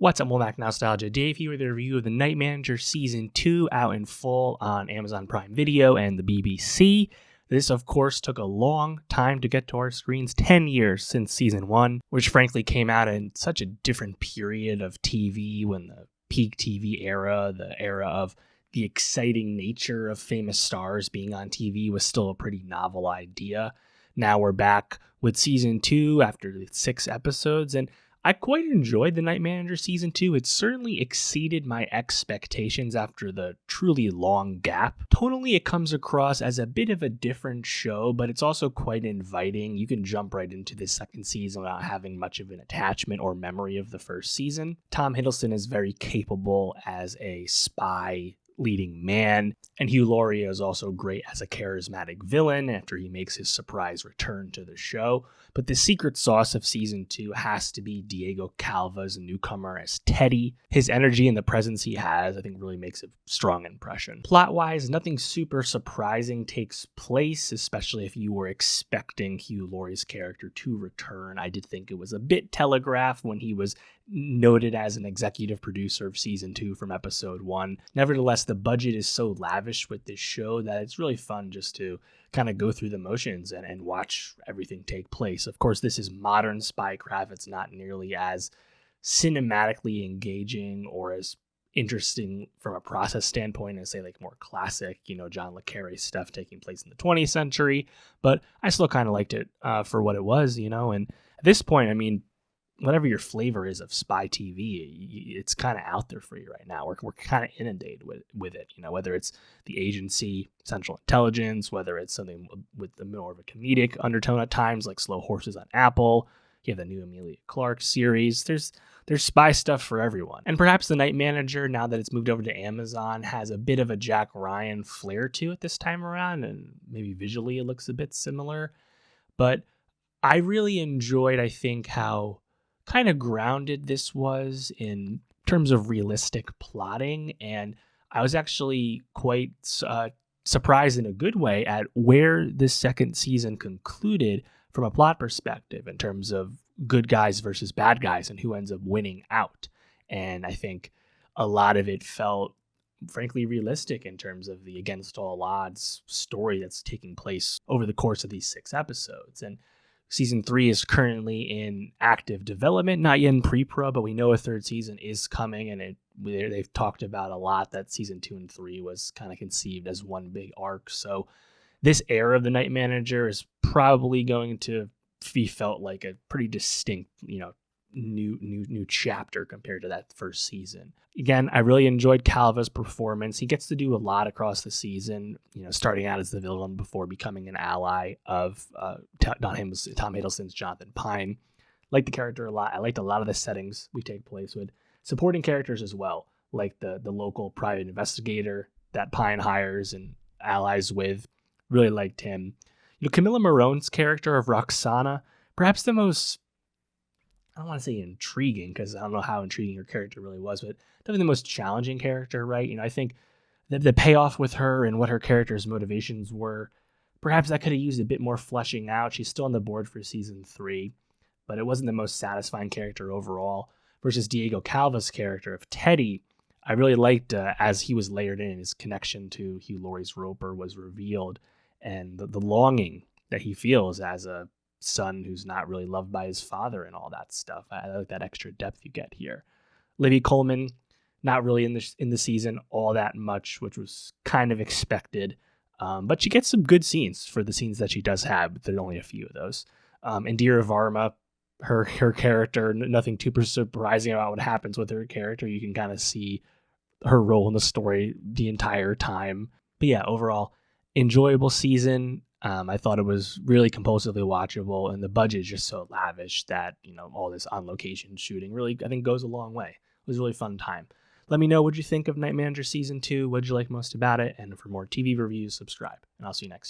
What's up, Womack Nowstalgia? Dave here with a review of The Night Manager Season 2 out in full on Amazon Prime Video and the BBC. This, of course, took a long time to get to our screens, 10 years since Season 1, which frankly came out in such a different period of TV when the peak TV era, the era of the exciting nature of famous stars being on TV was still a pretty novel idea. Now we're back with Season 2 after 6 episodes, and I quite enjoyed The Night Manager Season 2. It certainly exceeded my expectations after the truly long gap. Tonally, it comes across as a bit of a different show, but it's also quite inviting. You can jump right into the second season without having much of an attachment or memory of the first season. Tom Hiddleston is very capable as a spy leading man, and Hugh Laurie is also great as a charismatic villain after he makes his surprise return to the show. But the secret sauce of Season 2 has to be Diego Calva's newcomer as Teddy. His energy and the presence he has, I think, really makes a strong impression. Plot-wise, nothing super surprising takes place, especially if you were expecting Hugh Laurie's character to return. I did think it was a bit telegraphed when he was noted as an executive producer of Season 2 from Episode 1. Nevertheless, the budget is so lavish with this show that it's really fun just to kind of go through the motions and watch everything take place. Of course, this is modern spycraft. It's not nearly as cinematically engaging or as interesting from a process standpoint as, say, like more classic, John le Carre stuff taking place in the 20th century. But I still kind of liked it for what it was, and at this point, I mean, whatever your flavor is of spy TV, it's kind of out there for you right now. We're kind of inundated with it, whether it's the agency, Central Intelligence, whether it's something with the more of a comedic undertone at times, like Slow Horses on Apple. You have the new Emilia Clarke series. There's spy stuff for everyone. And perhaps The Night Manager, now that it's moved over to Amazon, has a bit of a Jack Ryan flair to it this time around, and maybe visually it looks a bit similar. But I really enjoyed, I think, how kind of grounded this was in terms of realistic plotting, and I was actually quite surprised in a good way at where this second season concluded from a plot perspective in terms of good guys versus bad guys and who ends up winning out. And I think a lot of it felt frankly realistic in terms of the against all odds story that's taking place over the course of these 6 episodes. And Season 3 is currently in active development, not yet in pre-pro, but we know a third season is coming, and they've talked about a lot that Season 2 and 3 was kind of conceived as one big arc. So this era of The Night Manager is probably going to be felt like a pretty distinct, new chapter compared to that first season. Again, I really enjoyed Calva's performance. He gets to do a lot across the season, starting out as the villain before becoming an ally of Tom Hiddleston's Jonathan Pine. Liked the character a lot. I liked a lot of the settings we take place with. Supporting characters as well, like the local private investigator that Pine hires and allies with. Really liked him. Camilla Marone's character of Roxana, perhaps the most, I don't want to say intriguing, because I don't know how intriguing her character really was, but definitely the most challenging character, right? I think the payoff with her and what her character's motivations were, perhaps that could have used a bit more fleshing out. She's still on the board for Season 3, but it wasn't the most satisfying character overall. Versus Diego Calva's character of Teddy, I really liked as he was layered in, his connection to Hugh Laurie's Roper was revealed, and the longing that he feels as a son who's not really loved by his father and all that stuff. I like that extra depth you get here. Libby Coleman, not really in the season all that much, which was kind of expected, but she gets some good scenes for the scenes that she does have. There's only a few of those. Indira Varma, her character, nothing too surprising about what happens with her character. You can kind of see her role in the story the entire time. But yeah, overall, enjoyable season. I thought it was really compulsively watchable, and the budget is just so lavish that, all this on-location shooting really, I think, goes a long way. It was a really fun time. Let me know what you think of Night Manager Season 2. What did you like most about it? And for more TV reviews, subscribe, and I'll see you next time.